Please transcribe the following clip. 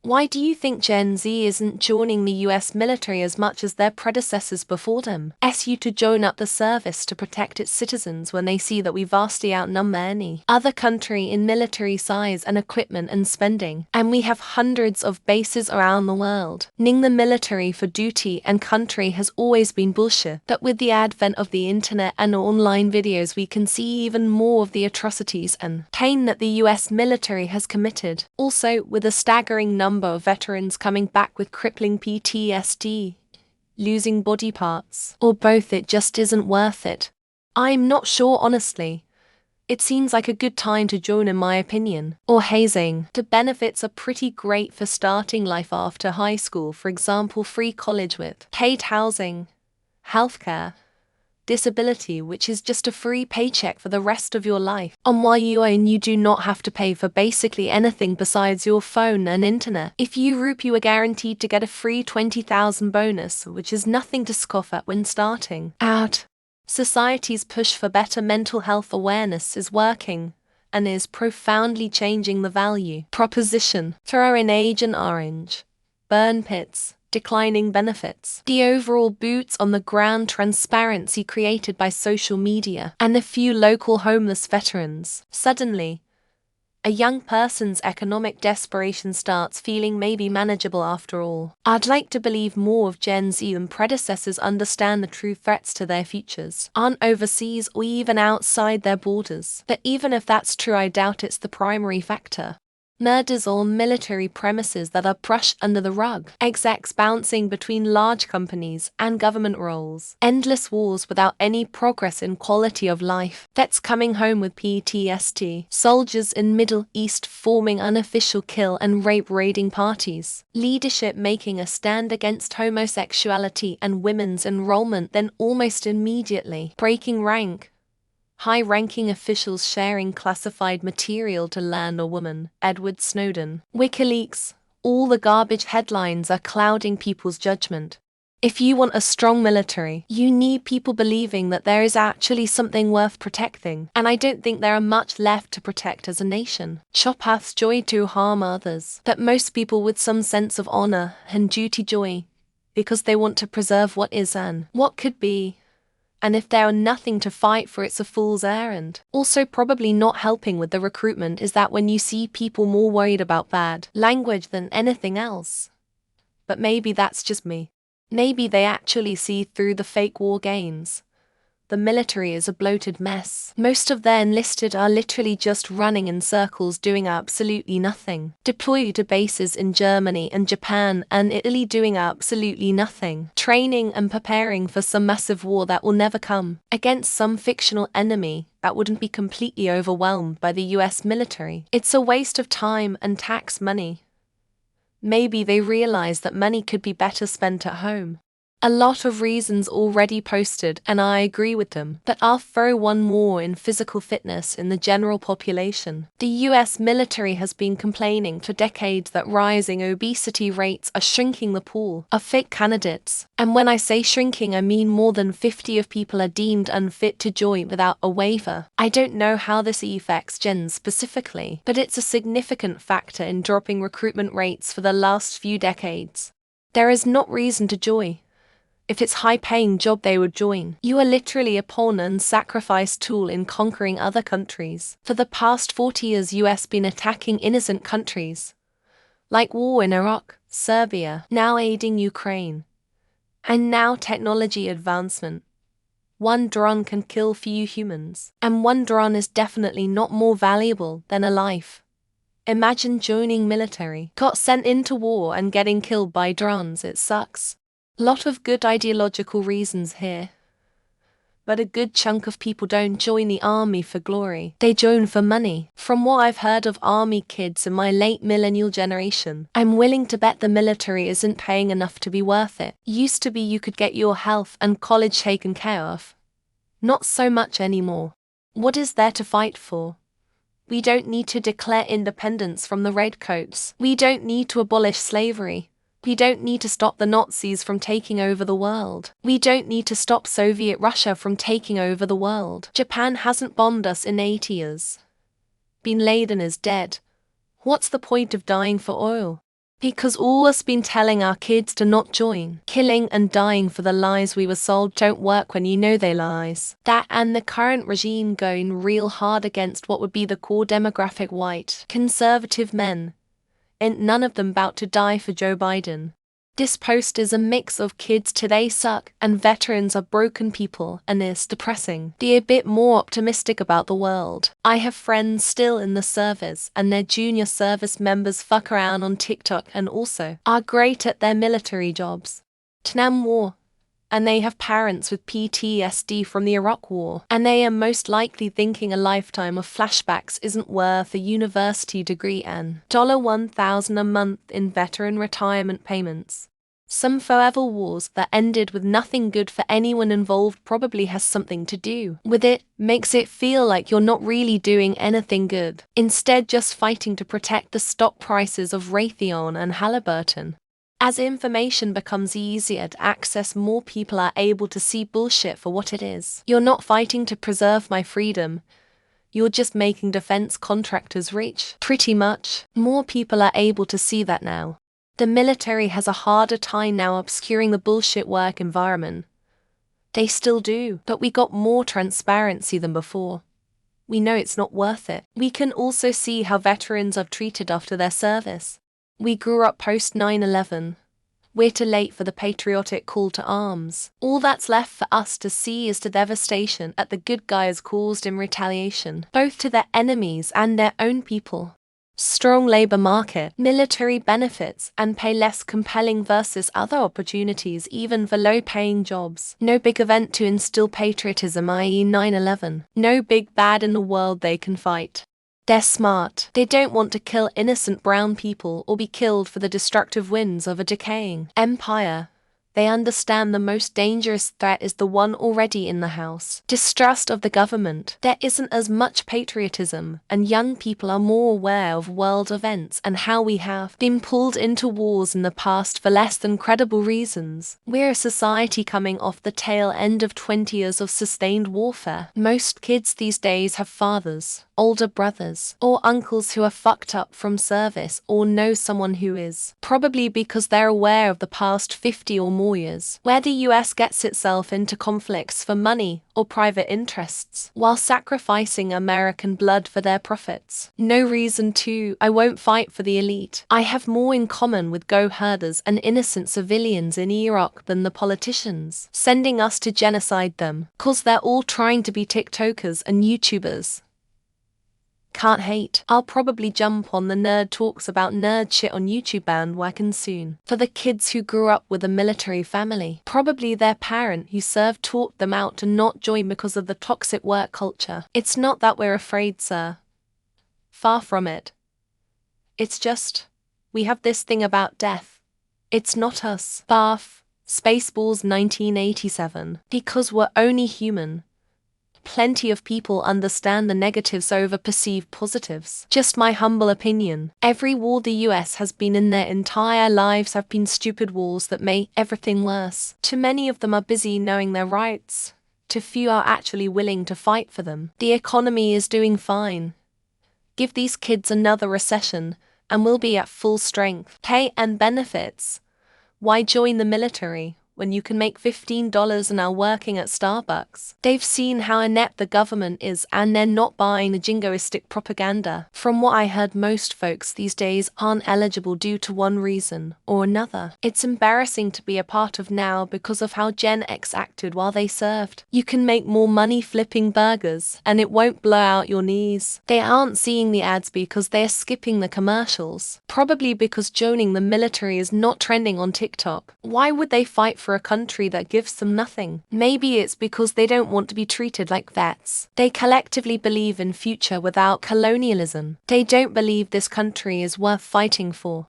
Why do you think Gen Z isn't joining the US military as much as their predecessors before them? You to join up the service to protect its citizens when they see that we vastly outnumber any other country in military size and equipment and spending, and we have hundreds of bases around the world. Ning the military for duty and country has always been bullshit, but with the advent of the internet and online videos we can see even more of the atrocities and pain that the US military has committed. Also, with a staggering number of veterans coming back with crippling PTSD, losing body parts, or both, it just isn't worth it. I'm not sure, honestly. It seems like a good time to join, in my opinion. Or hazing. The benefits are pretty great for starting life after high school, for example free college with paid housing, healthcare, disability, which is just a free paycheck for the rest of your life. And while you do not have to pay for basically anything besides your phone and internet. If you are guaranteed to get a free 20,000 bonus, which is nothing to scoff at when starting out. Society's push for better mental health awareness is working and is profoundly changing the value proposition. Throw in Agent Orange, burn pits, declining benefits, the overall boots on the ground transparency created by social media, and a few local homeless veterans. Suddenly, a young person's economic desperation starts feeling maybe manageable after all. I'd like to believe more of Gen Z and predecessors understand the true threats to their futures aren't overseas or even outside their borders. But even if that's true, I doubt it's the primary factor. Murders on military premises that are brushed under the rug, execs bouncing between large companies and government roles, endless wars without any progress in quality of life, vets coming home with PTSD, soldiers in Middle East forming unofficial kill and rape raiding parties, leadership making a stand against homosexuality and women's enrollment, then almost immediately breaking rank. High-ranking officials sharing classified material to land a woman, Edward Snowden, WikiLeaks, all the garbage headlines are clouding people's judgment. If you want a strong military, you need people believing that there is actually something worth protecting, and I don't think there are much left to protect as a nation. Chop hath joy to harm others, but most people with some sense of honor and duty joy, because they want to preserve what is and what could be. And if there are nothing to fight for, it's a fool's errand. Also, probably not helping with the recruitment is that when you see people more worried about bad language than anything else. But maybe that's just me. Maybe they actually see through the fake war games. The military is a bloated mess. Most of their enlisted are literally just running in circles doing absolutely nothing. Deployed to bases in Germany and Japan and Italy doing absolutely nothing. Training and preparing for some massive war that will never come. Against some fictional enemy that wouldn't be completely overwhelmed by the US military. It's a waste of time and tax money. Maybe they realize that money could be better spent at home. A lot of reasons already posted, and I agree with them, but I'll throw one more in: physical fitness in the general population. The US military has been complaining for decades that rising obesity rates are shrinking the pool of fit candidates. And when I say shrinking, I mean more than 50 of people are deemed unfit to join without a waiver. I don't know how this affects Gen specifically, but it's a significant factor in dropping recruitment rates for the last few decades. There is not reason to join. If it's high-paying job, they would join. You are literally a pawn and sacrifice tool in conquering other countries. For the past 40 years, US been attacking innocent countries, like war in Iraq, Serbia, now aiding Ukraine. And now technology advancement. One drone can kill few humans, and one drone is definitely not more valuable than a life. Imagine joining military, got sent into war and getting killed by drones. It sucks. Lot of good ideological reasons here. But a good chunk of people don't join the army for glory. They join for money. From what I've heard of army kids in my late millennial generation, I'm willing to bet the military isn't paying enough to be worth it. Used to be you could get your health and college taken care of. Not so much anymore. What is there to fight for? We don't need to declare independence from the redcoats. We don't need to abolish slavery. We don't need to stop the Nazis from taking over the world. We don't need to stop Soviet Russia from taking over the world. Japan hasn't bombed us in 80 years. Bin Laden is dead. What's the point of dying for oil? Because all us been telling our kids to not join. Killing and dying for the lies we were sold don't work when you know they lies. That and the current regime going real hard against what would be the core demographic white, conservative men. Ain't none of them bout to die for Joe Biden. This post is a mix of kids today suck and veterans are broken people, and is depressing. Be a bit more optimistic about the world. I have friends still in the service and their junior service members fuck around on TikTok and also are great at their military jobs. Tnam War. And they have parents with PTSD from the Iraq War, and they are most likely thinking a lifetime of flashbacks isn't worth a university degree and $1,000 a month in veteran retirement payments. Some forever wars that ended with nothing good for anyone involved probably has something to do with it, makes it feel like you're not really doing anything good, instead just fighting to protect the stock prices of Raytheon and Halliburton. As information becomes easier to access, more people are able to see bullshit for what it is. You're not fighting to preserve my freedom. You're just making defense contractors rich. Pretty much. More people are able to see that now. The military has a harder time now obscuring the bullshit work environment. They still do, but we got more transparency than before. We know it's not worth it. We can also see how veterans are treated after their service. We grew up post 9/11. We're too late for the patriotic call to arms. All that's left for us to see is the devastation that the good guys caused in retaliation, both to their enemies and their own people. Strong labor market, military benefits, and pay less compelling versus other opportunities even for low-paying jobs. No big event to instill patriotism, i.e. 9/11. No big bad in the world they can fight. They're smart. They don't want to kill innocent brown people or be killed for the destructive winds of a decaying empire. They understand the most dangerous threat is the one already in the house. Distrust of the government. There isn't as much patriotism, and young people are more aware of world events and how we have been pulled into wars in the past for less than credible reasons. We're a society coming off the tail end of 20 years of sustained warfare. Most kids these days have fathers, older brothers, or uncles who are fucked up from service or know someone who is. Probably because they're aware of the past 50 or more years, where the US gets itself into conflicts for money or private interests, while sacrificing American blood for their profits. No reason to. I won't fight for the elite. I have more in common with go-herders and innocent civilians in Iraq than the politicians, sending us to genocide them, cause they're all trying to be TikTokers and YouTubers. Can't hate. I'll probably jump on the nerd talks about nerd shit on YouTube bandwagon soon. For the kids who grew up with a military family, probably their parent who served taught them out to not join because of the toxic work culture. It's not that we're afraid, sir. Far from it. It's just, we have this thing about death. It's not us. Bath, Spaceballs 1987. Because we're only human. Plenty of people understand the negatives over perceived positives. Just my humble opinion. Every war the US has been in their entire lives have been stupid wars that make everything worse. Too many of them are busy knowing their rights. Too few are actually willing to fight for them. The economy is doing fine. Give these kids another recession, and we'll be at full strength. Pay and benefits. Why join the military when you can make $15 an hour working at Starbucks? They've seen how inept the government is and they're not buying the jingoistic propaganda. From what I heard, most folks these days aren't eligible due to one reason or another. It's embarrassing to be a part of now because of how Gen X acted while they served. You can make more money flipping burgers and it won't blow out your knees. They aren't seeing the ads because they're skipping the commercials. Probably because joining the military is not trending on TikTok. Why would they fight for a country that gives them nothing? Maybe it's because they don't want to be treated like vets. They collectively believe in future without colonialism. They don't believe this country is worth fighting for.